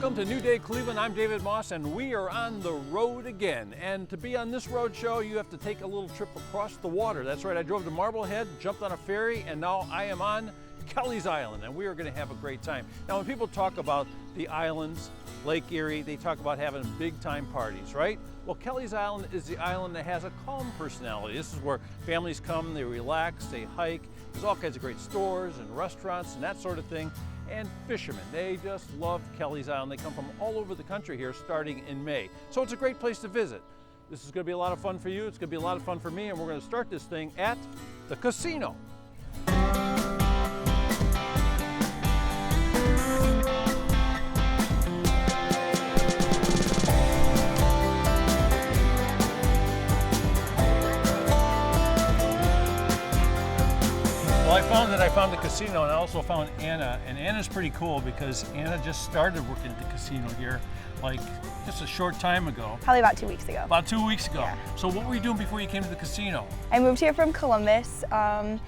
Welcome to New Day Cleveland. I'm David Moss, and we are on the road again. And to be on this road show, you have to take a little trip across the water. That's right, I drove to Marblehead, jumped on a ferry, and now I am on Kelleys Island, and we are going to have a great time. Now, when people talk about the islands, Lake Erie, they talk about having big-time parties, right? Well, Kelleys Island is the island that has a calm personality. This is where families come, they relax, they hike. There's all kinds of great stores and restaurants and that sort of thing. And fishermen, they just love Kelleys Island. They come from all over the country here starting in May. So it's a great place to visit. This is going to be a lot of fun for you. It's going to be a lot of fun for me, and we're going to start this thing at the casino. I found the casino, and I also found Anna, and Anna's pretty cool because Anna just started working at the casino here like just a short time ago. Probably about 2 weeks ago. About 2 weeks ago. Yeah. So what were you doing before you came to the casino? I moved here from Columbus, and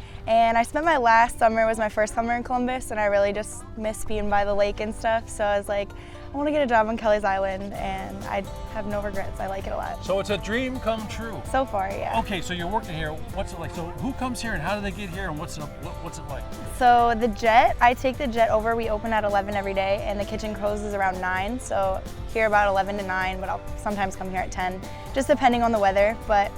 I spent my last summer, it was my first summer in Columbus, and I really just miss being by the lake and stuff, so I was like, I want to get a job on Kelleys Island, and I have no regrets. I like it a lot. So it's a dream come true. So far, yeah. Okay, so you're working here. What's it like? So who comes here and how do they get here and what's it like? So the jet, I take the jet over. We open at 11 every day, and the kitchen closes around 9. So here about 11 to 9, but I'll sometimes come here at 10, just depending on the weather. But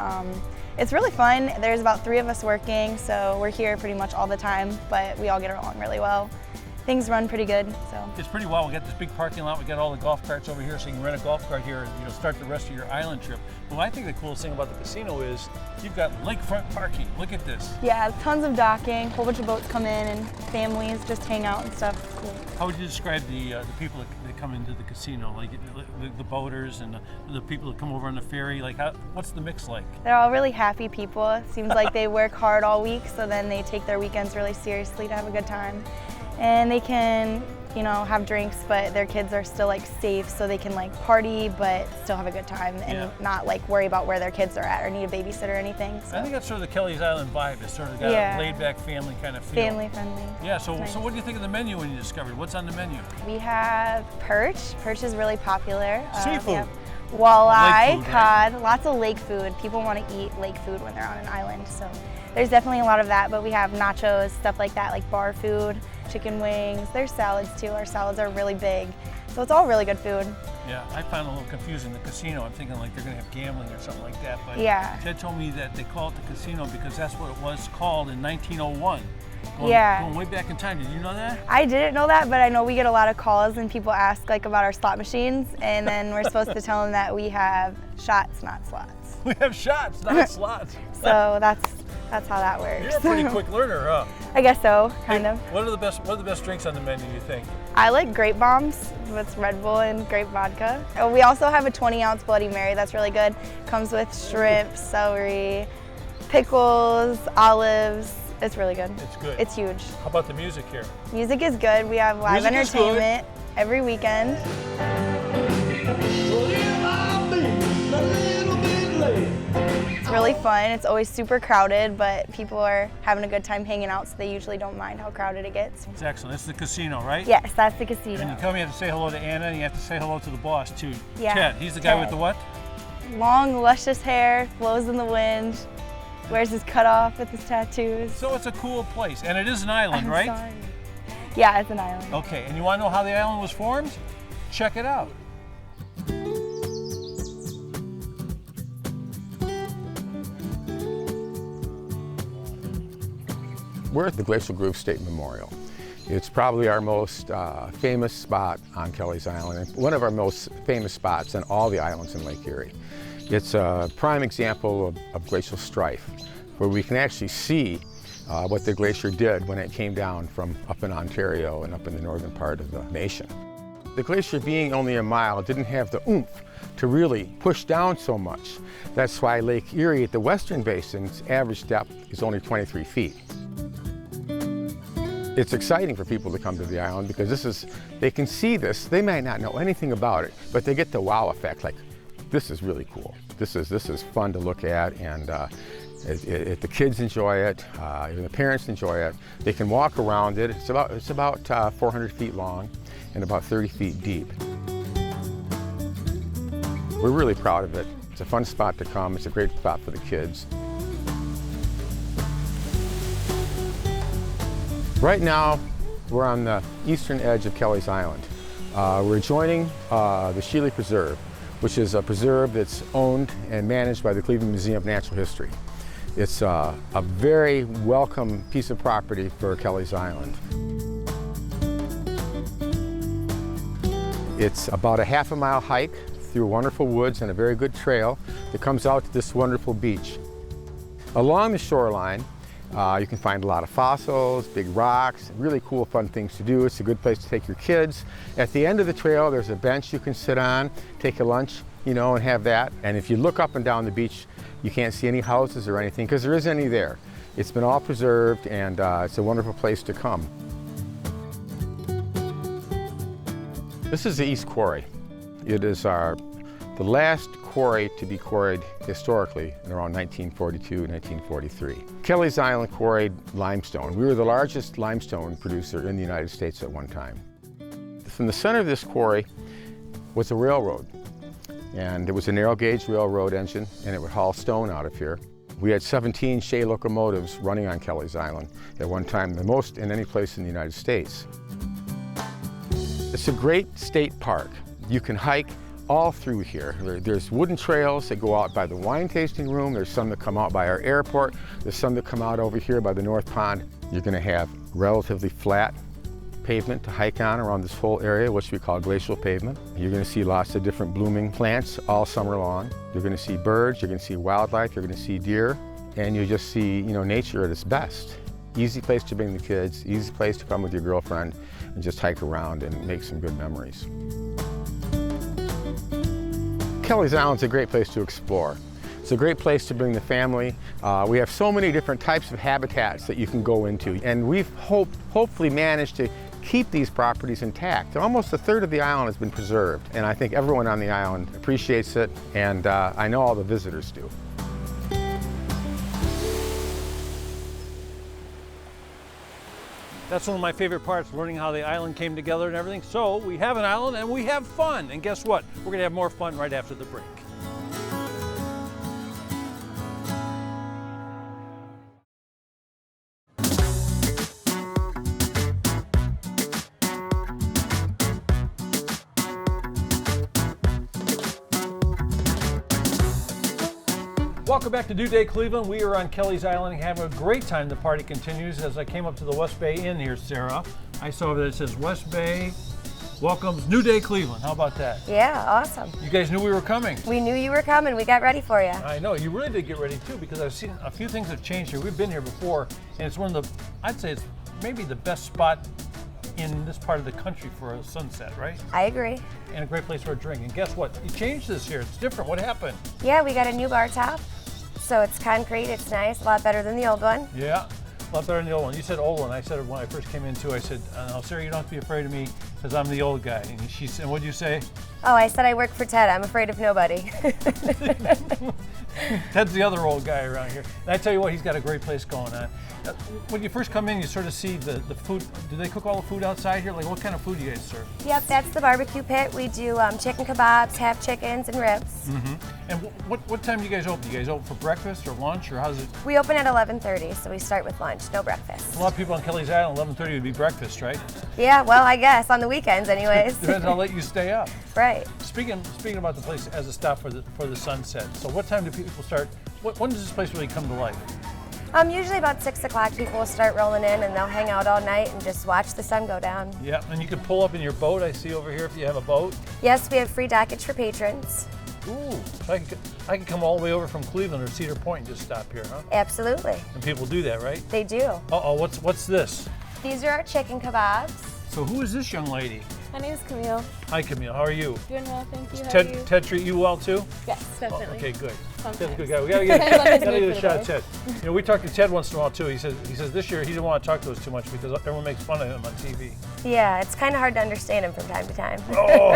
it's really fun. There's about 3 of us working, so we're here pretty much all the time, but we all get along really well. Things run pretty good, so. It's pretty wild. We got this big parking lot. We got all the golf carts over here, so you can rent a golf cart here and start the rest of your island trip. But I think the coolest thing about the casino is you've got lakefront parking. Look at this. Yeah, tons of docking. A whole bunch of boats come in, and families just hang out and stuff. It's cool. How would you describe the people that come into the casino, like the boaters and the people that come over on the ferry? Like, what's the mix like? They're all really happy people. It seems like they work hard all week, so then they take their weekends really seriously to have a good time. And they can, have drinks, but their kids are still safe, so they can party, but still have a good time and not worry about where their kids are at or need a babysitter or anything. So. I think that's sort of the Kelleys Island vibe. It's sort of got a laid-back family kind of feel. Family friendly. Yeah. So what do you think of the menu when you discovered? What's on the menu? We have perch. Perch is really popular. Seafood. Walleye, food, cod, right? Lots of lake food. People want to eat lake food when they're on an island, so there's definitely a lot of that, but we have nachos, stuff like that, like bar food, chicken wings. There's salads too. Our salads are really big, so it's all really good food. Yeah, I found it a little confusing, the casino. I'm thinking they're going to have gambling or something like that, but yeah. Ted told me that they call it the casino because that's what it was called in 1901. Going way back in time. Did you know that? I didn't know that, but I know we get a lot of calls and people ask about our slot machines, and then we're supposed to tell them that we have shots, not slots. We have shots, not slots. So that's how that works. You're a pretty quick learner, huh? I guess so, kind of. What are the best drinks on the menu, you think? I like grape bombs. It's Red Bull and grape vodka. We also have a 20-ounce Bloody Mary that's really good. Comes with shrimp, celery, pickles, olives. It's really good. It's good. It's huge. How about the music here? Music is good. We have live entertainment every weekend. It's really fun. It's always super crowded, but people are having a good time hanging out, so they usually don't mind how crowded it gets. It's excellent. This is the casino, right? Yes, that's the casino. And you come, you have to say hello to Anna, and you have to say hello to the boss, too. Yeah. Ted. He's the guy with the what? Long, luscious hair, flows in the wind. Wears his cutoff with his tattoos. So it's a cool place, and it is an island, right? Sorry. Yeah, it's an island. Okay, and you want to know how the island was formed? Check it out. We're at the Glacial Grove State Memorial. It's probably our most famous spot on Kelleys Island, and one of our most famous spots on all the islands in Lake Erie. It's a prime example of glacial strife, where we can actually see what the glacier did when it came down from up in Ontario and up in the northern part of the nation. The glacier being only a mile didn't have the oomph to really push down so much. That's why Lake Erie at the western basin's average depth is only 23 feet. It's exciting for people to come to the island because they can see this. They might not know anything about it, but they get the wow effect, like, this is really cool. This is fun to look at, and the kids enjoy it, even the parents enjoy it. They can walk around it. It's about 400 feet long, and about 30 feet deep. We're really proud of it. It's a fun spot to come. It's a great spot for the kids. Right now, we're on the eastern edge of Kelleys Island. We're adjoining the Shealy Preserve, which is a preserve that's owned and managed by the Cleveland Museum of Natural History. It's a very welcome piece of property for Kelleys Island. It's about a half-a-mile hike through wonderful woods and a very good trail that comes out to this wonderful beach. Along the shoreline, you can find a lot of fossils, big rocks, really cool, fun things to do. It's a good place to take your kids. At the end of the trail, there's a bench you can sit on, take a lunch, you know, and have that. And if you look up and down the beach, you can't see any houses or anything because there isn't any there. It's been all preserved, and it's a wonderful place to come. This is the East Quarry. It is the last quarry to be quarried historically in around 1942, 1943. Kelleys Island quarried limestone. We were the largest limestone producer in the United States at one time. From the center of this quarry was a railroad. And it was a narrow gauge railroad engine, and it would haul stone out of here. We had 17 Shay locomotives running on Kelleys Island at one time, the most in any place in the United States. It's a great state park. You can hike all through here. There's wooden trails that go out by the wine tasting room. There's some that come out by our airport. There's some that come out over here by the North Pond. You're going to have relatively flat pavement to hike on around this whole area, which we call glacial pavement. You're going to see lots of different blooming plants all summer long. You're going to see birds, you're going to see wildlife, you're going to see deer, and you just see, you know, nature at its best. Easy place to bring the kids, easy place to come with your girlfriend and just hike around and make some good memories. Kelleys Island's a great place to explore. It's a great place to bring the family. We have so many different types of habitats that you can go into, and we've hopefully managed to keep these properties intact. Almost a third of the island has been preserved, and I think everyone on the island appreciates it, and I know all the visitors do. That's one of my favorite parts, learning how the island came together and everything. So we have an island and we have fun. And guess what? We're going to have more fun right after the break. Welcome back to New Day Cleveland. We are on Kelleys Island having a great time. The party continues. As I came up to the West Bay Inn here, Sarah, I saw that it says West Bay welcomes New Day Cleveland. How about that? Yeah, awesome. You guys knew we were coming. We knew you were coming. We got ready for you. I know. You really did get ready too, because I've seen a few things have changed here. We've been here before, and it's one of the, I'd say it's maybe the best spot in this part of the country for a sunset, right? I agree. And a great place for a drink. And guess what? You changed this here. It's different. What happened? Yeah, we got a new bar top. So it's concrete, it's nice, a lot better than the old one. Yeah, a lot better than the old one. You said old one. I said it when I first came in too. I said, no, Sarah, you don't have to be afraid of me because I'm the old guy. And she said, what'd you say? Oh, I said I work for Ted. I'm afraid of nobody. Ted's the other old guy around here. And I tell you what, he's got a great place going on. When you first come in, you sort of see the food. Do they cook all the food outside here? Like, what kind of food do you guys serve? Yep, that's the barbecue pit. We do chicken kebabs, half chickens, and ribs. Mm-hmm. And what time do you guys open? Do you guys open for breakfast or lunch, or how's it? We open at 11:30, so we start with lunch, no breakfast. A lot of people on Kelleys Island, 11:30 would be breakfast, right? Yeah, well, I guess, on the weekends anyways. Depends how late you stay up. Right. Speaking about the place as a stop for the sunset, so what time do people start? When does this place really come to life? Usually about 6 o'clock, people will start rolling in and they'll hang out all night and just watch the sun go down. Yeah, and you can pull up in your boat, I see over here, if you have a boat. Yes, we have free dockage for patrons. Ooh, so I can come all the way over from Cleveland or Cedar Point and just stop here, huh? Absolutely. And people do that, right? They do. Uh-oh, what's this? These are our chicken kebabs. So who is this young lady? My name is Camille. Hi, Camille. How are you? Doing well, thank you. How are Ted, you? Ted treat you well too? Yes, Oh, definitely. okay, good. Sometimes. Ted's a good guy. We gotta get a shot at Ted. You know, we talk to Ted once in a while too. He says this year he didn't want to talk to us too much because everyone makes fun of him on TV. Yeah, it's kind of hard to understand him from time to time. Oh,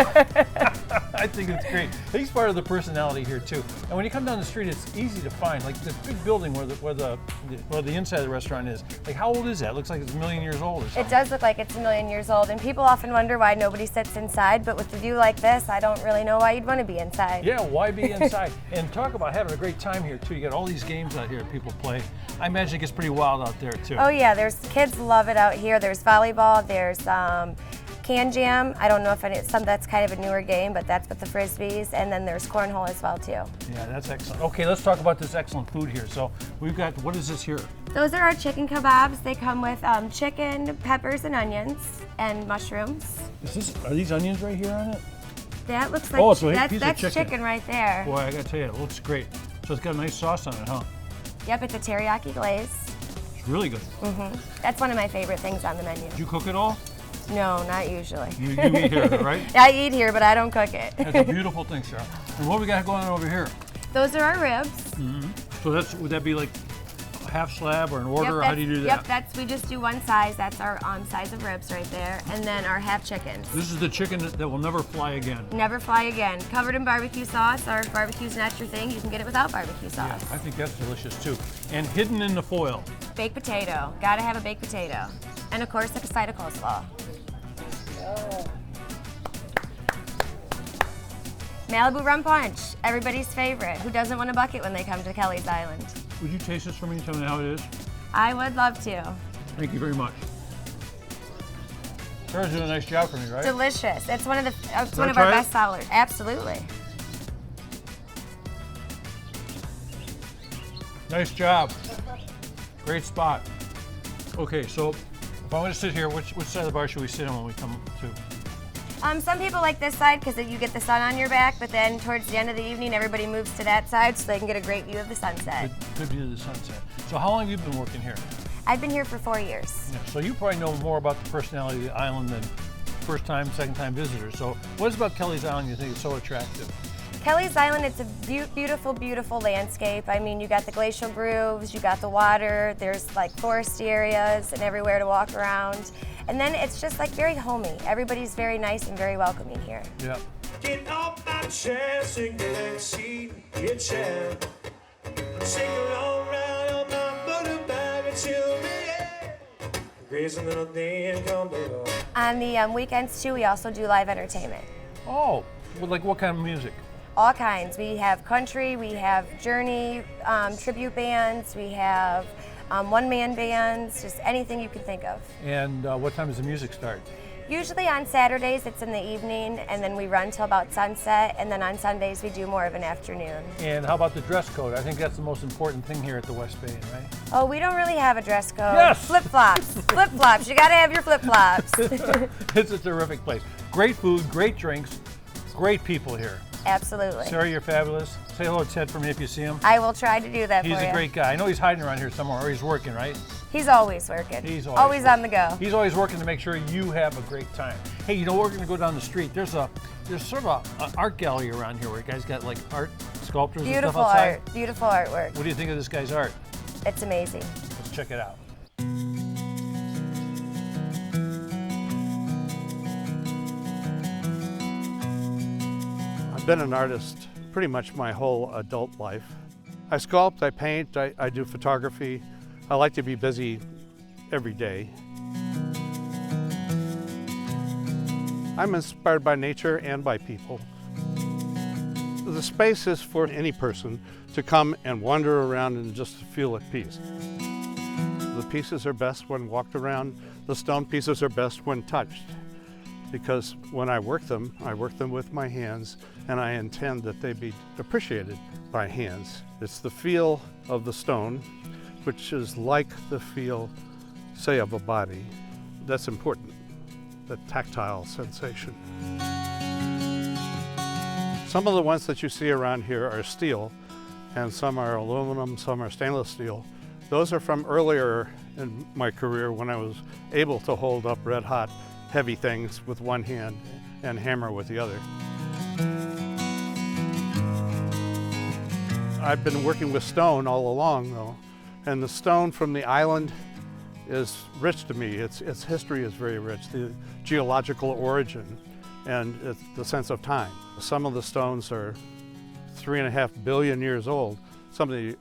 I think it's great. He's part of the personality here too. And when you come down the street, it's easy to find. Like the big building where the inside of the restaurant is. Like, how old is that? It looks like it's 1,000,000 years old or something. It does look like it's 1,000,000 years old, and people often wonder why nobody sits inside, but with a view like this, I don't really know why you'd want to be inside. Yeah, why be inside? And talk about having a great time here too. You got all these games out here people play. I imagine it gets pretty wild out there too. Oh yeah, kids love it out here. There's volleyball, there's can jam. I don't know if that's kind of a newer game, but that's with the frisbees, and then there's cornhole as well too. Yeah, that's excellent. Okay, let's talk about this excellent food here. So we've got, what is this here? Those are our chicken kebabs. They come with chicken, peppers, and onions, and mushrooms. Are these onions right here on it? That looks like, so that's chicken right there. Boy, I gotta tell you, it looks great. So it's got a nice sauce on it, huh? Yep, it's a teriyaki glaze. It's really good. That's one of my favorite things on the menu. Did you cook it all? No, not usually. You eat here, right? I eat here, but I don't cook it. That's a beautiful thing, Sarah. And what we got going on over here? Those are our ribs. So would that be like a half slab or an order, or how do you do that? Yep, we just do one size. That's our size of ribs right there. And then our half chickens. This is the chicken that will never fly again. Never fly again. Covered in barbecue sauce. Or if barbecue's not your thing, you can get it without barbecue sauce. Yeah, I think that's delicious too. And hidden in the foil. Baked potato. Gotta have a baked potato. And of course, a side of coleslaw. Malibu rum punch, everybody's favorite. Who doesn't want a bucket when they come to Kelleys Island? Would you taste this for me and tell me how it is? I would love to. Thank you very much. Sarah's doing a nice job for me, right? Delicious. It's one of our best sellers. Absolutely. Nice job. Great spot. Okay, so if I want to sit here, which side of the bar should we sit on when we come to? Some people like this side because you get the sun on your back, but then towards the end of the evening, everybody moves to that side so they can get a great view of the sunset. Good view of the sunset. So how long have you been working here? I've been here for 4 years. Yeah, so you probably know more about the personality of the island than first time, second time visitors. So what is about Kelleys Island you think is so attractive? Kelleys Island, it's a beautiful, beautiful landscape. I mean, you got the glacial grooves, you got the water, there's like foresty areas and everywhere to walk around. And then it's just like very homey. Everybody's very nice and very welcoming here. Yeah. Get off my chair, sing the next seat, your chair. Sing along round on my motorbike until the end. Grace a little day and come below. On the weekends too, we also do live entertainment. Oh, well, like what kind of music? All kinds. We have country, we have journey, tribute bands, we have one-man bands, just anything you can think of. And what time does the music start? Usually on Saturdays it's in the evening, and then we run till about sunset, and then on Sundays we do more of an afternoon. And how about the dress code? I think that's the most important thing here at the West Bay, right? Oh, we don't really have a dress code. Yes! Flip-flops. Flip-flops. You gotta have your flip-flops. It's a terrific place. Great food, great drinks, great people here. Absolutely. Sarah, you're fabulous. Say hello to Ted for me if you see him. I will try to do that for you. He's a great guy. I know he's hiding around here somewhere, or he's working, right? He's always working. He's always on the go. He's always working to make sure you have a great time. Hey, you know, we're going to go down the street. There's sort of an art gallery around here where guys got like art sculptures and stuff outside. Beautiful artwork. What do you think of this guy's art? It's amazing. Let's check it out. I've been an artist pretty much my whole adult life. I sculpt, I paint, I do photography. I like to be busy every day. I'm inspired by nature and by people. The space is for any person to come and wander around and just feel at peace. The pieces are best when walked around. The stone pieces are best when touched. Because when I work them with my hands, and I intend that they be appreciated by hands. It's the feel of the stone, which is like the feel, say, of a body. That's important, the tactile sensation. Some of the ones that you see around here are steel, and some are aluminum, some are stainless steel. Those are from earlier in my career when I was able to hold up red hot heavy things with one hand and hammer with the other. I've been working with stone all along though, and the stone from the island is rich to me. Its history is very rich, the geological origin and the sense of time. Some of the stones are 3.5 billion years old. Some of the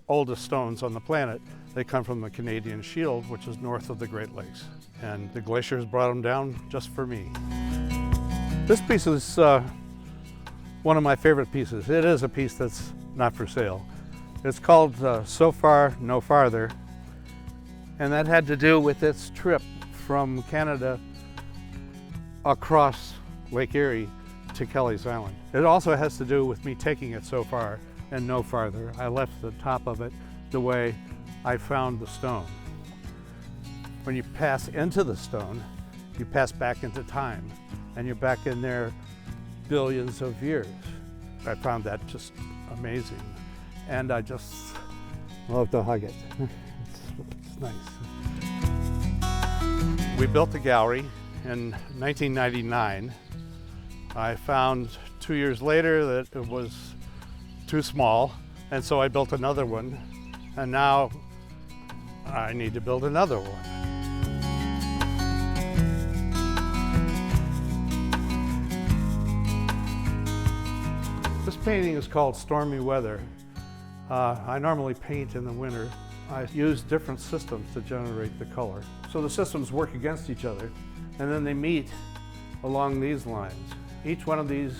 oldest stones on the planet, they come from the Canadian Shield, which is north of the Great Lakes. And the glaciers brought them down just for me. This piece is one of my favorite pieces. It is a piece that's not for sale. It's called So Far, No Farther. And that had to do with its trip from Canada across Lake Erie to Kelleys Island. It also has to do with me taking it so far and no farther. I left the top of it the way I found the stone. When you pass into the stone, you pass back into time, and you're back in there billions of years. I found that just amazing, and I just love to hug it. It's nice. We built the gallery in 1999. I found 2 years later that it was too small, and so I built another one, and now I need to build another one. This painting is called Stormy Weather. I normally paint in the winter. I use different systems to generate the color. So the systems work against each other, and then they meet along these lines. Each one of these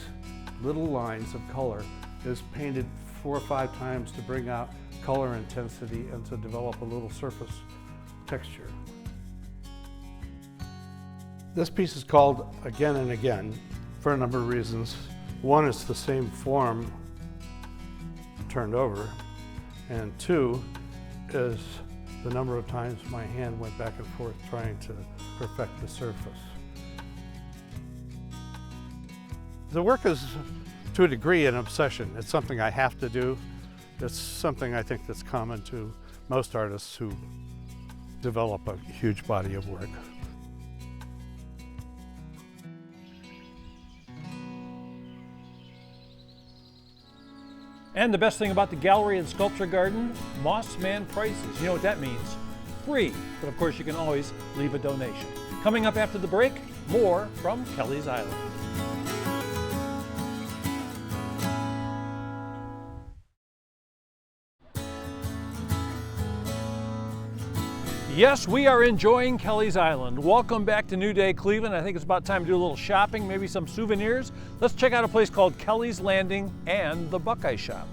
little lines of color is painted 4 or 5 times to bring out color intensity and to develop a little surface texture. This piece is called Again and Again for a number of reasons. One, it's the same form turned over, and 2 is the number of times my hand went back and forth trying to perfect the surface. The work is, to a degree, an obsession. It's something I have to do. It's something I think that's common to most artists who develop a huge body of work. And the best thing about the gallery and sculpture garden, Moss Man prices. You know what that means? Free, but of course you can always leave a donation. Coming up after the break, more from Kelleys Island. Yes, we are enjoying Kelleys Island. Welcome back to New Day, Cleveland. I think it's about time to do a little shopping, maybe some souvenirs. Let's check out a place called Kelleys Landing and the Buckeye Shop.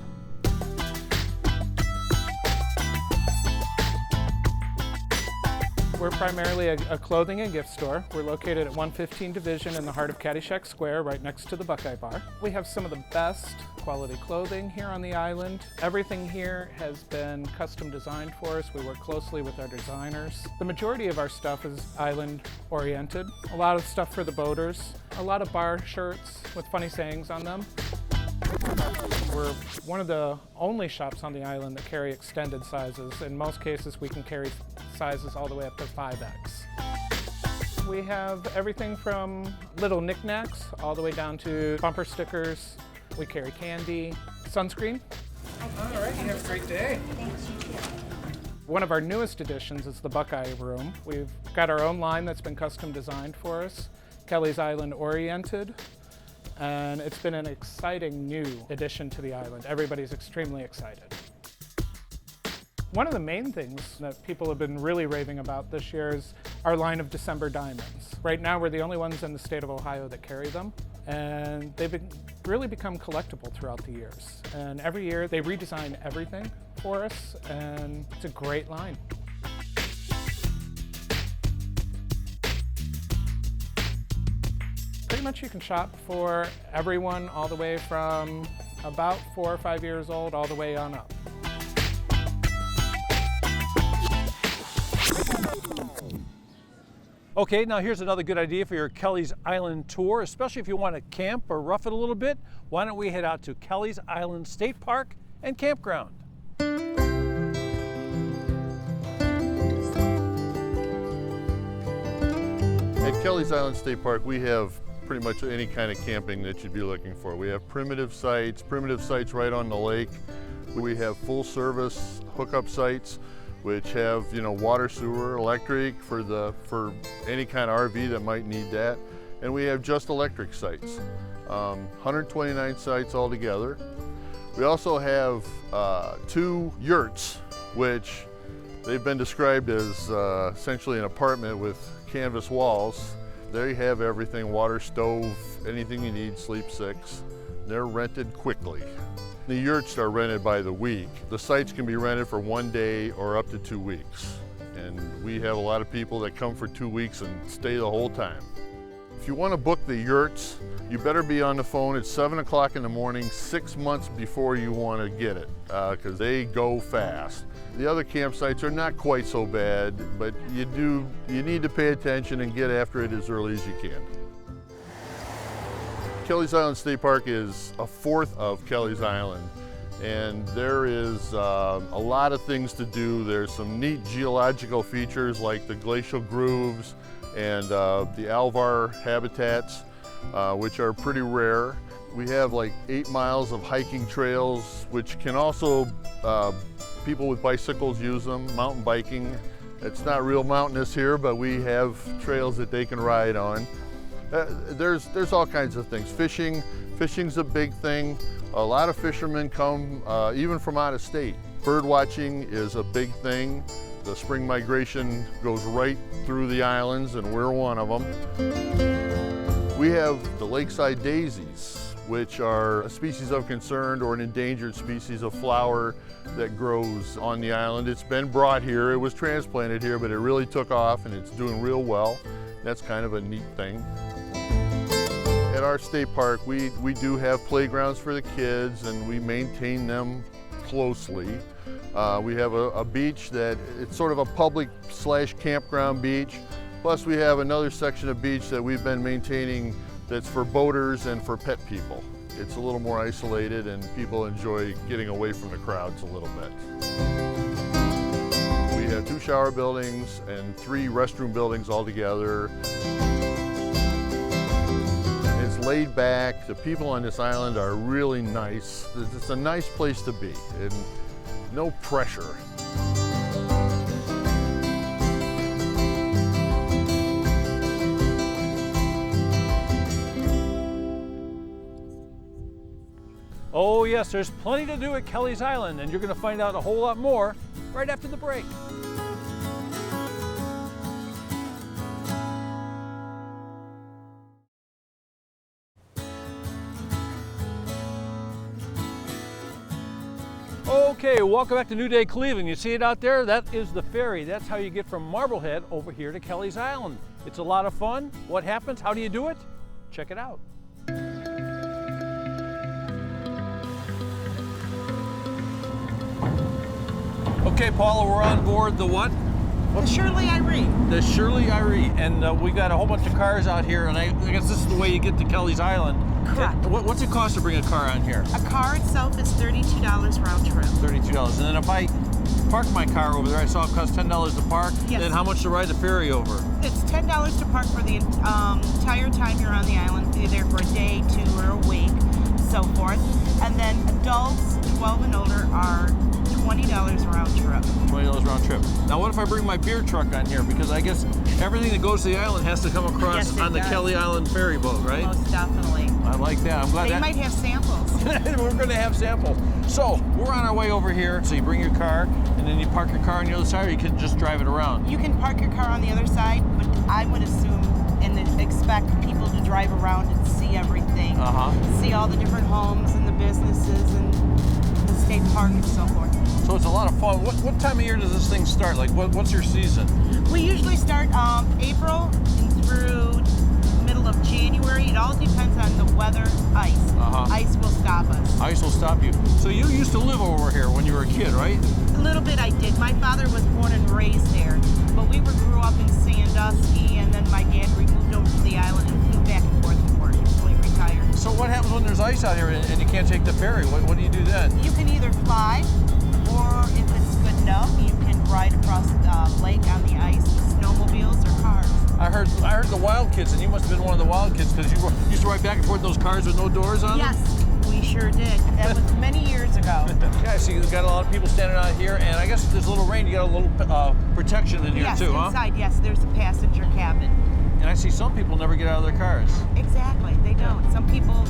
We're primarily a clothing and gift store. We're located at 115 Division in the heart of Caddyshack Square, right next to the Buckeye Bar. We have some of the best quality clothing here on the island. Everything here has been custom designed for us. We work closely with our designers. The majority of our stuff is island oriented. A lot of stuff for the boaters. A lot of bar shirts with funny sayings on them. We're one of the only shops on the island that carry extended sizes. In most cases, we can carry sizes all the way up to 5X. We have everything from little knickknacks all the way down to bumper stickers. We carry candy, sunscreen. All right, you have a great day. One of our newest additions is the Buckeye Room. We've got our own line that's been custom designed for us, Kelleys Island oriented. And it's been an exciting new addition to the island. Everybody's extremely excited. One of the main things that people have been really raving about this year is our line of December diamonds. Right now, we're the only ones in the state of Ohio that carry them, and they've really become collectible throughout the years. And every year, they redesign everything for us, and it's a great line. Pretty much you can shop for everyone all the way from about 4 or 5 years old all the way on up. Okay, now here's another good idea for your Kelleys Island tour, especially if you want to camp or rough it a little bit. Why don't we head out to Kelleys Island State Park and Campground. At Kelleys Island State Park, we have pretty much any kind of camping that you'd be looking for. We have primitive sites right on the lake. We have full service hookup sites which have, water, sewer, electric for any kind of RV that might need that. And we have just electric sites, 129 sites altogether. We also have 2 yurts, which they've been described as essentially an apartment with canvas walls. There you have everything, water, stove, anything you need, sleep 6. They're rented quickly. The yurts are rented by the week. The sites can be rented for 1 day or up to 2 weeks. And we have a lot of people that come for 2 weeks and stay the whole time. If you want to book the yurts, you better be on the phone at 7 o'clock in the morning, 6 months before you want to get it, because they go fast. The other campsites are not quite so bad, but you need to pay attention and get after it as early as you can. Kelleys Island State Park is a fourth of Kelleys Island, and there is a lot of things to do. There's some neat geological features like the glacial grooves and the alvar habitats, which are pretty rare. We have like 8 miles of hiking trails, which can also, people with bicycles use them, mountain biking. It's not real mountainous here, but we have trails that they can ride on. There's all kinds of things. Fishing's a big thing. A lot of fishermen come even from out of state. Bird watching is a big thing. The spring migration goes right through the islands, and we're one of them. We have the lakeside daisies, which are a species of concern or an endangered species of flower that grows on the island. It's been brought here, it was transplanted here, but it really took off and it's doing real well. That's kind of a neat thing. At our state park, we do have playgrounds for the kids, and we maintain them closely. We have a beach that it's sort of a public/campground beach. Plus we have another section of beach that we've been maintaining that's for boaters and for pet people. It's a little more isolated and people enjoy getting away from the crowds a little bit. We have 2 shower buildings and 3 restroom buildings altogether. It's laid back. The people on this island are really nice. It's a nice place to be and no pressure. Oh yes, there's plenty to do at Kelleys Island, and you're going to find out a whole lot more right after the break. Okay, welcome back to New Day Cleveland. You see it out there? That is the ferry. That's how you get from Marblehead over here to Kelleys Island. It's a lot of fun. What happens? How do you do it? Check it out. Okay, Paula, we're on board the what? The Shirley Irene. The Shirley Irene, and we got a whole bunch of cars out here, and I guess this is the way you get to Kelleys Island. Correct. What's it cost to bring a car on here? A car itself is $32 round trip. $32. And then if I park my car over there, I saw it cost $10 to park. Yes. Then how much to ride the ferry over? It's $10 to park for the entire time you're on the island, either for a day, 2, or a week, so forth. And then adults 12 and older are $20 round trip. $20 round trip. Now what if I bring my beer truck on here? Because I guess everything that goes to the island has to come across on the Kelleys Island ferry boat, right? Most definitely. I like that. I'm glad They might have samples. We're going to have samples. So we're on our way over here. So you bring your car, and then you park your car on the other side, or you can just drive it around. You can park your car on the other side, but I would assume and expect people to drive around and see everything. See all the different homes and the businesses and the state park and so forth. So it's a lot of fun. What time of year does this thing start? Like, what's your season? We usually start April and through middle of January. It all depends on the weather, ice. Ice will stop us. Ice will stop you. So you used to live over here when you were a kid, right? A little bit I did. My father was born and raised there, but we grew up in Sandusky, and then my dad moved over to the island and flew back and forth before he fully retired. So what happens when there's ice out here and you can't take the ferry? What do you do then? You can either fly, or if it's good enough, you can ride across the lake on the ice with snowmobiles or cars. I heard the wild kids, and you must have been one of the wild kids because you used to ride back and forth in those cars with no doors on them? Yes, we We sure did. That was many years ago. Yeah, so you've got a lot of people standing out here, and I guess if there's a little rain, you got a little protection in here Yes, too, huh? inside, yes, there's a passenger cabin. And I see some people never get out of their cars. Exactly, they don't. Some people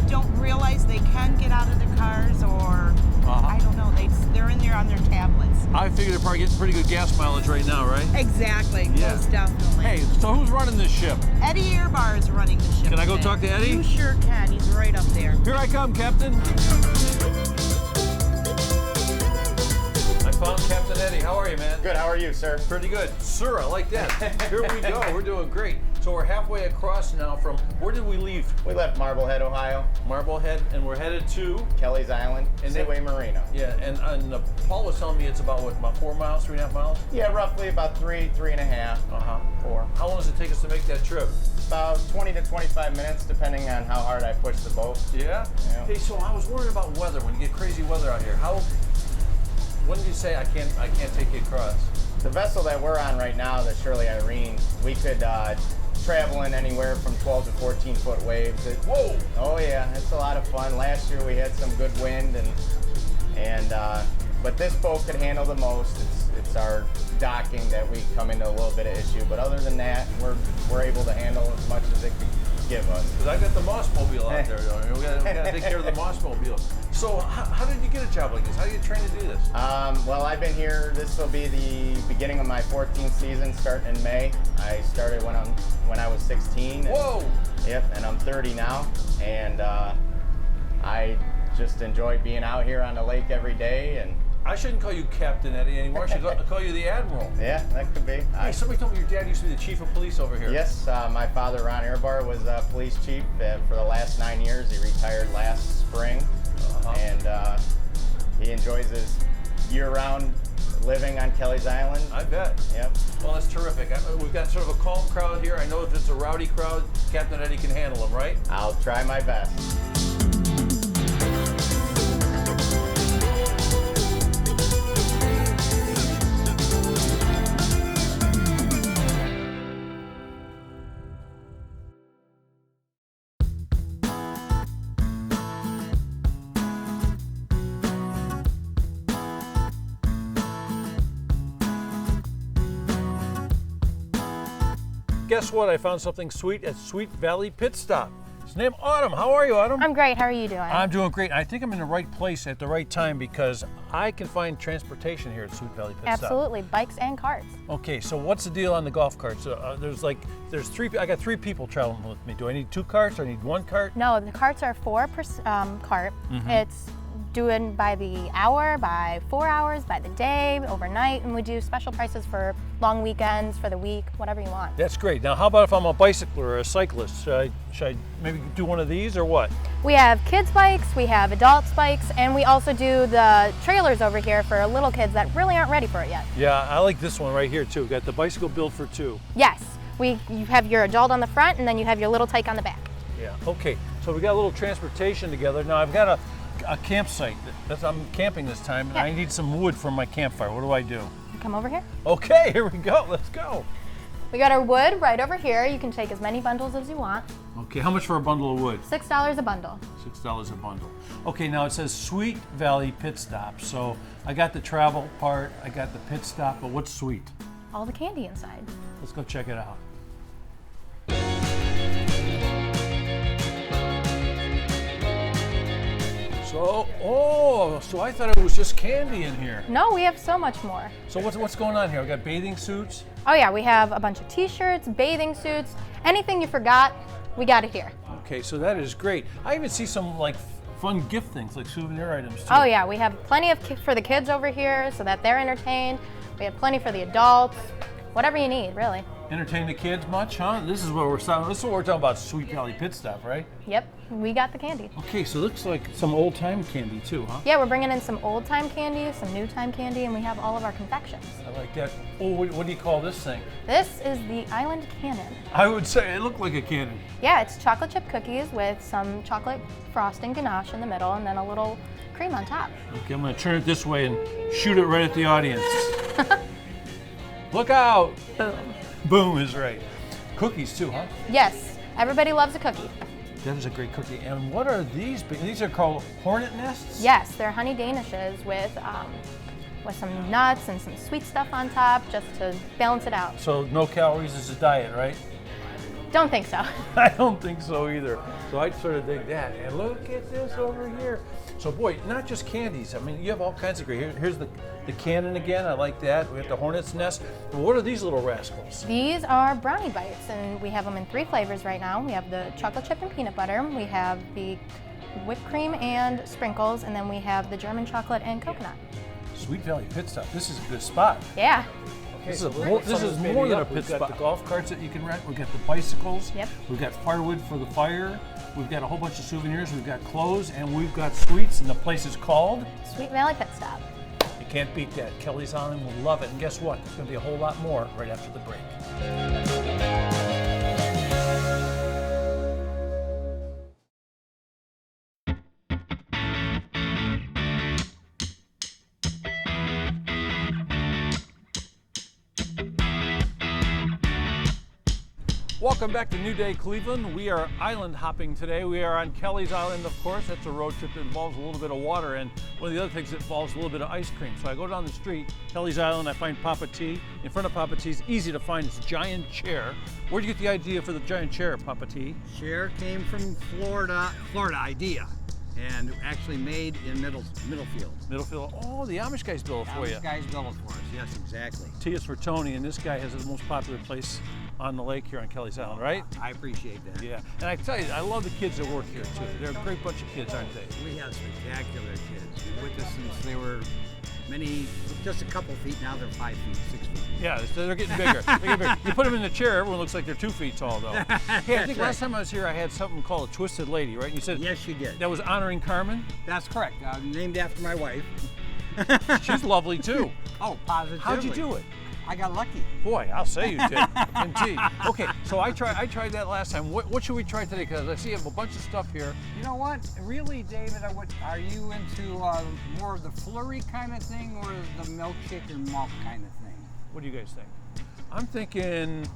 don't realize they can get out of their cars, or I don't know, they're in there on their tablets. I figure they're probably getting pretty good gas mileage right now, right? Exactly, Yeah. most definitely. Hey, so who's running this ship? Eddie Airbar is running the ship. Can I go today. talk to Eddie? You sure can, he's right up there. Here I come, Captain. I found Captain Eddie. How are you, man? Good, how are you, sir? Pretty good. Sir, I like that. Here we go. We're doing great. So we're halfway across now from, where did we leave? We left Marblehead, Ohio, Marblehead, and we're headed to? Kelleys Island, And Seaway Marina. Yeah, and Paul was telling me it's about, what, about 4 miles, 3.5 miles? Yeah, roughly about 3.5, 4. How long does it take us to make that trip? About 20 to 25 minutes, depending on how hard I push the boat. Yeah? Yeah. Hey, so I was worried about weather, when you get crazy weather out here. When did you say I can't take you across? The vessel that we're on right now, the Shirley Irene, we could travel in anywhere from 12 to 14 foot waves. Whoa! Oh yeah, it's a lot of fun. Last year we had some good wind, but this boat could handle the most. It's our docking that we come into a little bit of issue, but other than that, we're able to handle as much as it could give us. Because I got the Mossmobile out there. We gotta take care of the Mossmobile. So how did you get a job like this? How did you train to do this? Well, I've been here. This will be the beginning of my 14th season, starting in May. I started when I was 16. Whoa! Yep, and I'm 30 now, and I just enjoy being out here on the lake every day. And I shouldn't call you Captain Eddie anymore. I should call you the Admiral. yeah, that could be. Hey, somebody told me your dad used to be the chief of police over here. Yes, my father, Ron Airbar, was police chief for the last 9 years. He retired last spring, and he enjoys his year-round living on Kelleys Island. I bet. Yep. Well, that's terrific. We've got sort of a calm crowd here. I know if it's a rowdy crowd, Captain Eddie can handle them, right? I'll try my best. Guess what? I found something sweet at Sweet Valley Pit Stop. His name Autumn. How are you, Autumn? I'm great. How are you doing? I'm doing great. I think I'm in the right place at the right time because I can find transportation here at Sweet Valley Pit Stop. Absolutely, bikes and carts. Okay, so what's the deal on the golf carts? There's three. I got 3 people traveling with me. Do I need 2 carts or I need 1 cart? No, the carts are 4 per cart. It's doing by the hour, by 4 hours, by the day, overnight, and we do special prices for long weekends, for the week, whatever you want. That's great. Now, how about if I'm a bicycler or a cyclist? Should I maybe do one of these or what? We have kids bikes, we have adults bikes, and we also do the trailers over here for little kids that really aren't ready for it yet. Yeah, I like this one right here too. Got the bicycle built for 2. Yes, you have your adult on the front, and then you have your little tyke on the back. Yeah. Okay. So we got a little transportation together. Now I've got a campsite. I'm camping this time, and Yeah. I need some wood for my campfire. What do I do? Come over here. Okay, here we go. Let's go. We got our wood right over here. You can take as many bundles as you want. Okay, how much for a bundle of wood? $6 a bundle. $6 a bundle. Okay, now it says Sweet Valley Pit Stop. So I got the travel part, I got the pit stop, but what's sweet? All the candy inside. Let's go check it out. So I thought it was just candy in here. No, we have so much more. So what's going on here? We got bathing suits. Oh yeah, we have a bunch of t-shirts, bathing suits, anything you forgot, we got it here. Okay, so that is great. I even see some like fun gift things, like souvenir items too. Oh yeah, we have plenty for the kids over here so that they're entertained. We have plenty for the adults, whatever you need, really. Entertain the kids much, huh? This is what we're talking about, Sweet Valley Pit Stop, right? Yep, we got the candy. Okay, so it looks like some old time candy too, huh? Yeah, we're bringing in some old time candy, some new time candy, and we have all of our confections. I like that. Oh, what do you call this thing? This is the Island Cannon. I would say it looked like a cannon. Yeah, it's chocolate chip cookies with some chocolate frosting ganache in the middle and then a little cream on top. Okay, I'm gonna turn it this way and shoot it right at the audience. Look out! Boom. Boom is right. Cookies too, huh? Yes, everybody loves a cookie. That is a great cookie. And what are these? These are called hornet nests? Yes, they're honey danishes with some nuts and some sweet stuff on top just to balance it out. So no calories is a diet, right? Don't think so. I don't think so either. So I sort of dig that. And look at this over here. So boy, not just candies. I mean, you have all kinds of great. Here's the cannon again. I like that. We have the hornet's nest. But what are these little rascals? These are brownie bites, and we have them in 3 flavors right now. We have the chocolate chip and peanut butter. We have the whipped cream and sprinkles, and then we have the German chocolate and coconut. Sweet Valley Pit Stop. This is a good spot. Yeah. Okay, this is more than a pit spot. We've got the golf carts that you can rent. We've got the bicycles. Yep. We've got firewood for the fire. We've got a whole bunch of souvenirs. We've got clothes, and we've got sweets. And the place is called Sweet Valley Pit Stop. You can't beat that. Kelleys Island will love it. And guess what? There's going to be a whole lot more right after the break. Welcome back to New Day, Cleveland. We are island hopping today. We are on Kelleys Island, of course. That's a road trip that involves a little bit of water, and one of the other things that involves a little bit of ice cream. So I go down the street, Kelleys Island, I find Papa T. In front of Papa T's, easy to find, this giant chair. Where'd you get the idea for the giant chair, Papa T? Chair came from Florida idea, and actually made in Middlefield. Middlefield. Oh, the Amish guys built it for you. Amish guys built it for us, yes, exactly. T is for Tony, and this guy has the most popular place on the lake here on Kelleys Island, right? I appreciate that. Yeah, and I tell you, I love the kids that work here too. They're a great bunch of kids, aren't they? We have spectacular kids. Been with us since they were just a couple feet. Now they're 5 feet, 6 feet. Yeah, they're getting bigger. They're getting bigger. You put them in the chair, everyone looks like they're 2 feet tall, though. Hey, I think last time I was here, I had something called a Twisted Lady, right? And you said yes, you did. That was honoring Carmen. That's correct. Named after my wife. She's lovely too. Oh, positively. How'd you do it? I got lucky. Boy, I'll say you did. Indeed. Okay, so I tried that last time. What should we try today? Because I see you have a bunch of stuff here. You know what? Really, David, are you into more of the flurry kind of thing or the milkshake or malt kind of thing? What do you guys think? I'm thinking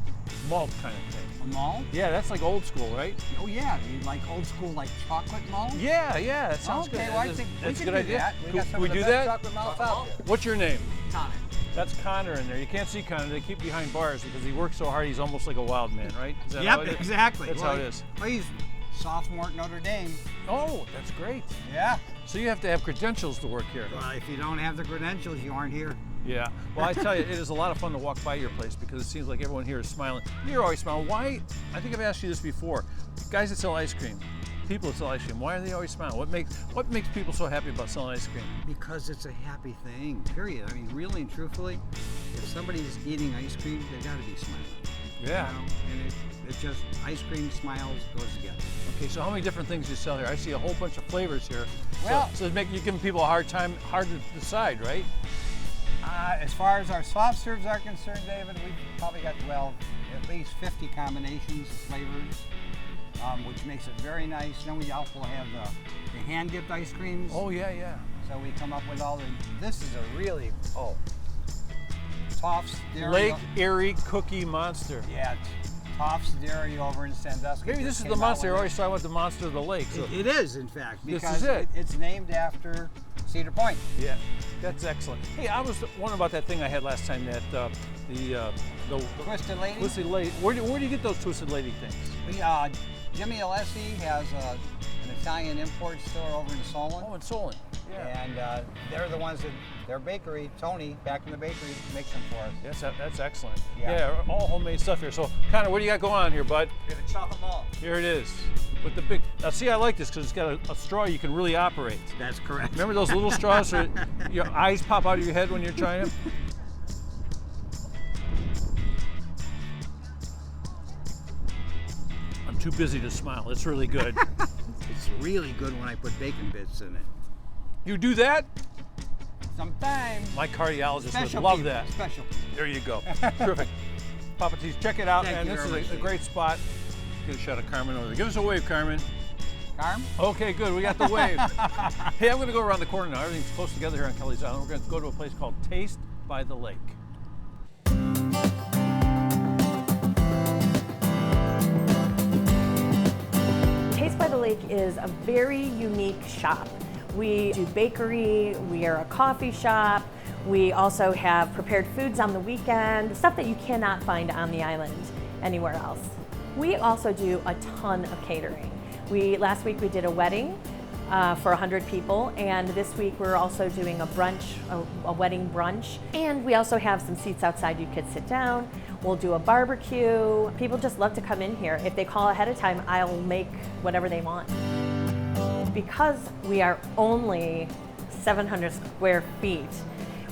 malt kind of thing. A malt? Yeah, that's like old school, right? Oh yeah, you like old school, like chocolate malt? Yeah, that sounds good. Okay, well, I think that's we a good idea. That. Can we do that? Chocolate malts out there. What's your name? Connor. That's Connor in there. You can't see Connor. They keep behind bars because he works so hard. He's almost like a wild man, right? Is that how it is? Exactly. That's how it is. Well, he's sophomore at Notre Dame. Oh, that's great. Yeah. So you have to have credentials to work here. Well, if you don't have the credentials, you aren't here. Yeah. Well, I tell you, it is a lot of fun to walk by your place because it seems like everyone here is smiling. You're always smiling. Why? I think I've asked you this before. Guys that sell ice cream, people that sell ice cream, why are they always smiling? What makes people so happy about selling ice cream? Because it's a happy thing, period. I mean, really and truthfully, if somebody's eating ice cream, they got to be smiling. Yeah. You know? And it just, ice cream, smiles, goes together. Okay, so how many different things do you sell here? I see a whole bunch of flavors here. Well, so you're giving people a hard time, hard to decide, right? As far as our soft serves are concerned, David, we've probably got, at least 50 combinations of flavors, which makes it very nice. Then we also have the hand-dipped ice creams. Oh, yeah. So we come up with all this is a really, Toff's Dairy. Lake Erie Cookie Monster. Yeah, Toff's Dairy over in Sandusky. Maybe this is the monster. You're always talking about the monster of the lake. So it is, in fact, this because is it. It's named after Cedar Point. Yeah, that's excellent. Hey, I was wondering about that thing I had last time, that the Twisted Lady? Twisted Lady. Where do you get those Twisted Lady things? Jimmy Alessi has an Italian import store over in Solon. Oh, in Solon. Yeah. And they're the ones that, their bakery, Tony, back in the bakery, makes them for us. Yes, that's excellent. Yeah. All homemade stuff here. So, Connor, what do you got going on here, bud? We have a chocolate malt. Here it is. With the big, now see, I like this because it's got a straw you can really operate. That's correct. Remember those little straws so your eyes pop out of your head when you're trying them? I'm too busy to smile. It's really good. It's really good when I put bacon bits in it. You do that? Sometimes. My cardiologist Special would love people. that. Special. There you go. Terrific. Papa T's, check it out, Thank man. you This very is much. a great spot. Get a shot of Carmen over there. Give us a wave, Carmen. Carmen? Okay, good. We got the wave. Hey, I'm going to go around the corner now. Everything's close together here on Kelleys Island. We're going to go to a place called Taste by the Lake. Taste the Lake is a very unique shop. We do bakery, we are a coffee shop, we also have prepared foods on the weekend, stuff that you cannot find on the island anywhere else. We also do a ton of catering. Last week we did a wedding for 100 people, and this week we're also doing a brunch, a wedding brunch. And we also have some seats outside you could sit down. We'll do a barbecue. People just love to come in here. If they call ahead of time, I'll make whatever they want. Because we are only 700 square feet,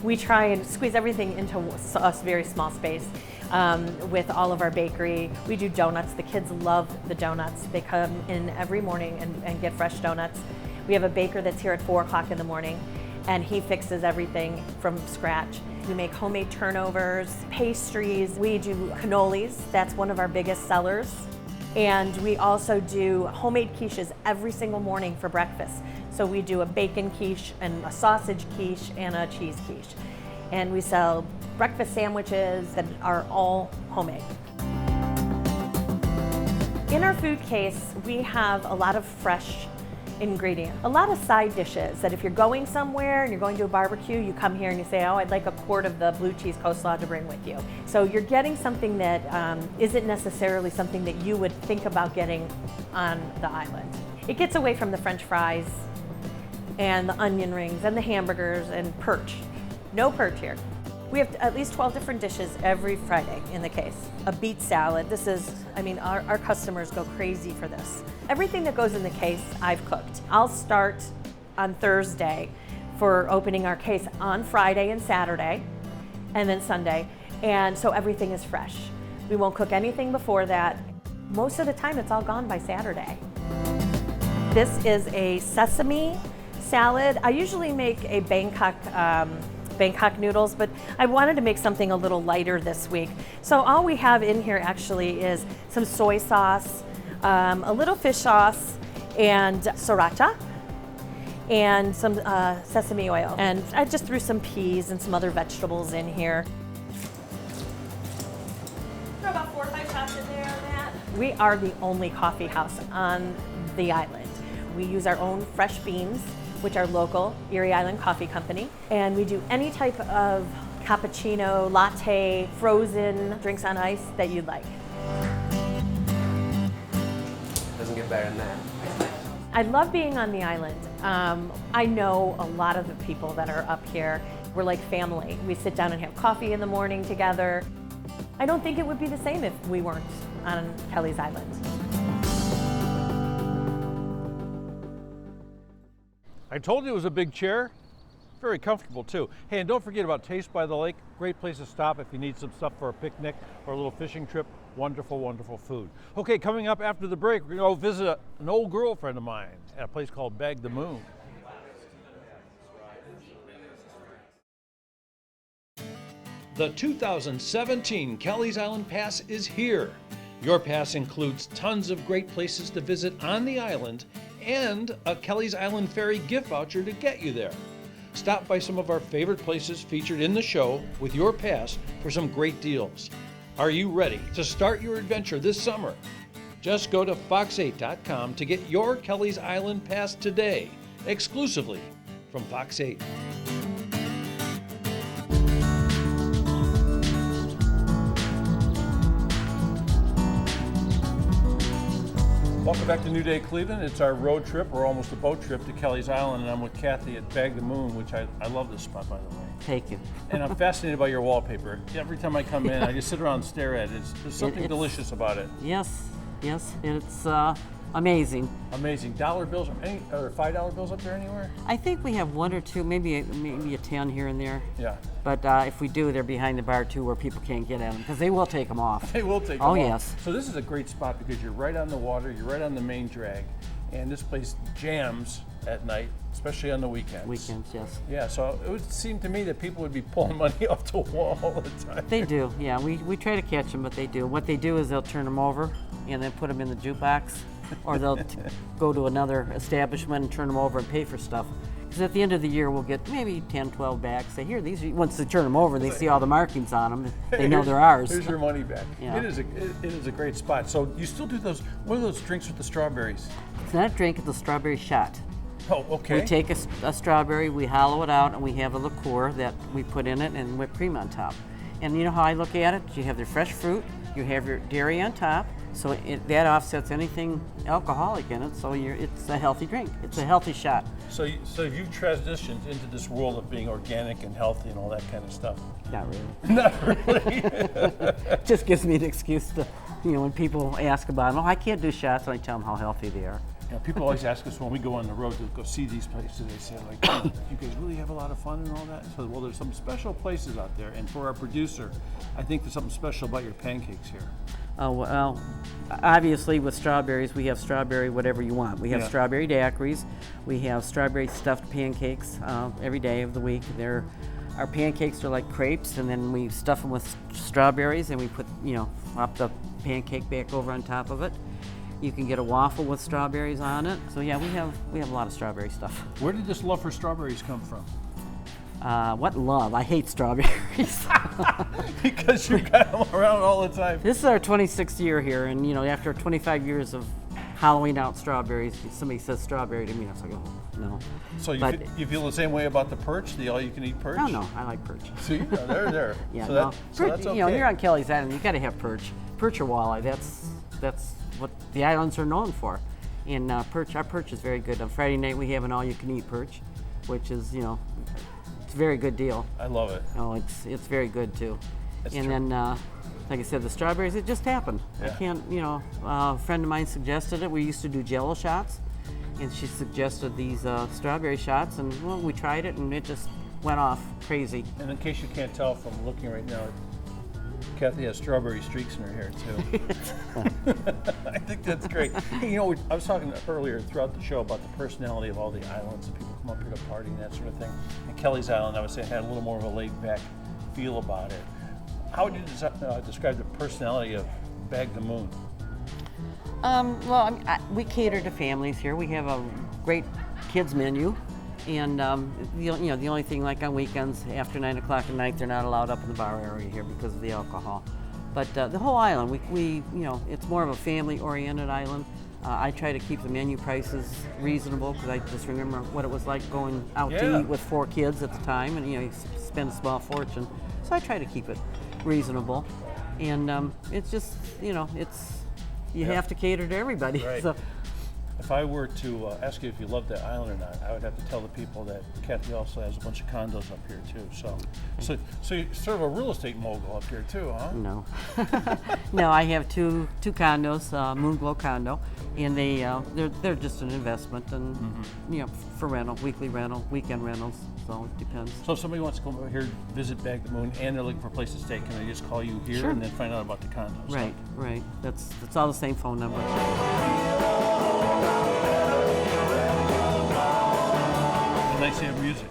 we try and squeeze everything into a very small space. With all of our bakery. We do donuts. The kids love the donuts. They come in every morning and get fresh donuts. We have a baker that's here at 4 o'clock in the morning, and he fixes everything from scratch. We make homemade turnovers, pastries. We do cannolis. That's one of our biggest sellers. And we also do homemade quiches every single morning for breakfast. So we do a bacon quiche and a sausage quiche and a cheese quiche. And we sell breakfast sandwiches that are all homemade. In our food case, we have a lot of fresh ingredients, a lot of side dishes that if you're going somewhere and you're going to a barbecue, you come here and you say, oh, I'd like a quart of the blue cheese coleslaw to bring with you. So you're getting something that isn't necessarily something that you would think about getting on the island. It gets away from the French fries and the onion rings and the hamburgers and perch. No perch here. We have at least 12 different dishes every Friday in the case. A beet salad. This is, I mean, our customers go crazy for this. Everything that goes in the case, I've cooked. I'll start on Thursday for opening our case on Friday and Saturday, and then Sunday. And so everything is fresh. We won't cook anything before that. Most of the time, it's all gone by Saturday. This is a sesame salad. I usually make a Bangkok noodles, but I wanted to make something a little lighter this week. So all we have in here actually is some soy sauce, a little fish sauce, and sriracha, and some sesame oil. And I just threw some peas and some other vegetables in here. Throw about 4 or 5 shots in there, Matt. We are the only coffee house on the island. We use our own fresh beans, which are local, Erie Island Coffee Company. And we do any type of cappuccino, latte, frozen drinks on ice that you'd like. Doesn't get better than that. I love being on the island. I know a lot of the people that are up here. We're like family. We sit down and have coffee in the morning together. I don't think it would be the same if we weren't on Kelleys Island. I told you it was a big chair. Very comfortable too. Hey, and don't forget about Taste by the Lake. Great place to stop if you need some stuff for a picnic or a little fishing trip. Wonderful, wonderful food. Okay, coming up after the break, we're gonna go visit an old girlfriend of mine at a place called Bag the Moon. The 2017 Kelleys Island Pass is here. Your pass includes tons of great places to visit on the island and a Kelleys Island Ferry gift voucher to get you there. Stop by some of our favorite places featured in the show with your pass for some great deals. Are you ready to start your adventure this summer? Just go to fox8.com to get your Kelleys Island Pass today, exclusively from Fox 8. Welcome back to New Day Cleveland. It's our road trip, or almost a boat trip, to Kelleys Island, and I'm with Kathy at Bag the Moon, which I love this spot, by the way. Thank you. And I'm fascinated by your wallpaper. Every time I come in, I just sit around and stare at it. There's something delicious about it. Yes, it's amazing. Amazing. Dollar bills, or $5 bills up there anywhere? I think we have 1 or 2, maybe a 10 here and there. Yeah. But if we do, they're behind the bar too, where people can't get at them, because they will take them off. They will take them off. Oh, yes. So this is a great spot because you're right on the water, you're right on the main drag, and this place jams at night, especially on the weekends. Weekends, yes. Yeah, so it would seem to me that people would be pulling money off the wall all the time. They do, yeah. We try to catch them, but they do. What they do is they'll turn them over and then put them in the jukebox, or they'll go to another establishment and turn them over and pay for stuff. Because at the end of the year, we'll get maybe 10, 12 back. Say, here, these are, once they turn them over, they see all the markings on them. They know they're ours. Here's your money back. Yeah. It is a great spot. So you still do those, what are those drinks with the strawberries? It's not a drink, it's a strawberry shot. Oh, okay. We take a strawberry, we hollow it out, and we have a liqueur that we put in it and whipped cream on top. And you know how I look at it? You have the fresh fruit, you have your dairy on top, so that offsets anything alcoholic in it, so it's a healthy drink. It's a healthy shot. So you've transitioned into this world of being organic and healthy and all that kind of stuff. Not really. Not really. Just gives me an excuse to, when people ask about them, oh, I can't do shots, and I tell them how healthy they are. People always ask us when we go on the road to go see these places, they say, like, oh, you guys really have a lot of fun and all that? So, well, there's some special places out there, and for our producer, I think there's something special about your pancakes here. Oh, well, obviously with strawberries, we have strawberry whatever you want. We have strawberry daiquiris, we have strawberry stuffed pancakes every day of the week. Our pancakes are like crepes, and then we stuff them with strawberries, and we put, flop the pancake back over on top of it. You can get a waffle with strawberries on it. So yeah, we have a lot of strawberry stuff. Where did this love for strawberries come from? What love? I hate strawberries. Because you've got them around all the time. This is our 26th year here, and after 25 years of hollowing out strawberries, somebody says strawberry to me, I was like, oh, no. So you feel the same way about the perch, the all-you-can-eat perch? No, I like perch. See, they're there. Yeah, so perch, that's okay. Here on Kelleys Island, you got to have perch. Perch or walleye, that's what the islands are known for. And our perch is very good. On Friday night, we have an all-you-can-eat perch, which is, it's a very good deal. I love it. Oh, it's very good too. That's and true. then, like I said, the strawberries, it just happened. Yeah. I can't, a friend of mine suggested it. We used to do Jello shots, and she suggested these strawberry shots, and well, we tried it, and it just went off crazy. And in case you can't tell from looking right now, Kathy has strawberry streaks in her hair too. I think that's great. Hey, I was talking earlier throughout the show about the personality of all the islands, and people come up here to party and that sort of thing. And Kelleys Island, I would say, had a little more of a laid-back feel about it. How would you describe the personality of Bag the Moon? Well, we cater to families here. We have a great kids menu. And the only thing, like on weekends after 9 o'clock at night, they're not allowed up in the bar area here because of the alcohol. But the whole island, we it's more of a family-oriented island. I try to keep the menu prices reasonable because I just remember what it was like going out to eat with 4 kids at the time, and you spend a small fortune. So I try to keep it reasonable, and it's just you have to cater to everybody. Right. So, if I were to ask you if you love that island or not, I would have to tell the people that Kathy also has a bunch of condos up here too. So you're sort of a real estate mogul up here too, huh? No. No, I have two condos, Moonglow condo, and they're just an investment, and for rental, weekly rental, weekend rentals. So it depends. So if somebody wants to come over here, visit Bag the Moon, and they're looking for a place to stay, can they just call you here and then find out about the condos? Right, right. That's all the same phone number. Nights you have music?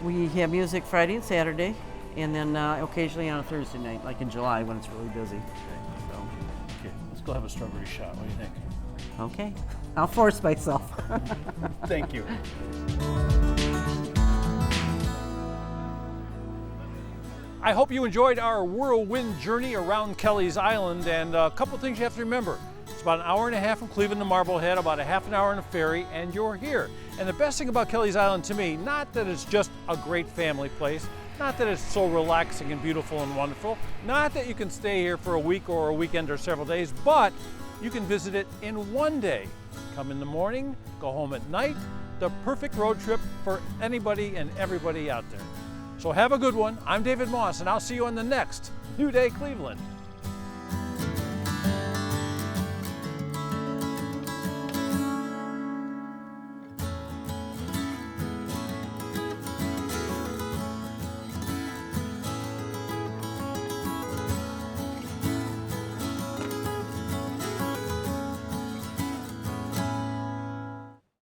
We have music Friday and Saturday, and then occasionally on a Thursday night, like in July when it's really busy. Okay, let's go have a strawberry shot. What do you think? Okay, I'll force myself. Thank you. I hope you enjoyed our whirlwind journey around Kelleys Island, and a couple things you have to remember. It's about an hour and a half from Cleveland to Marblehead, about a half an hour on a ferry, and you're here. And the best thing about Kelleys Island to me, not that it's just a great family place, not that it's so relaxing and beautiful and wonderful, not that you can stay here for a week or a weekend or several days, but you can visit it in one day. Come in the morning, go home at night, the perfect road trip for anybody and everybody out there. So have a good one. I'm David Moss, and I'll see you on the next New Day Cleveland.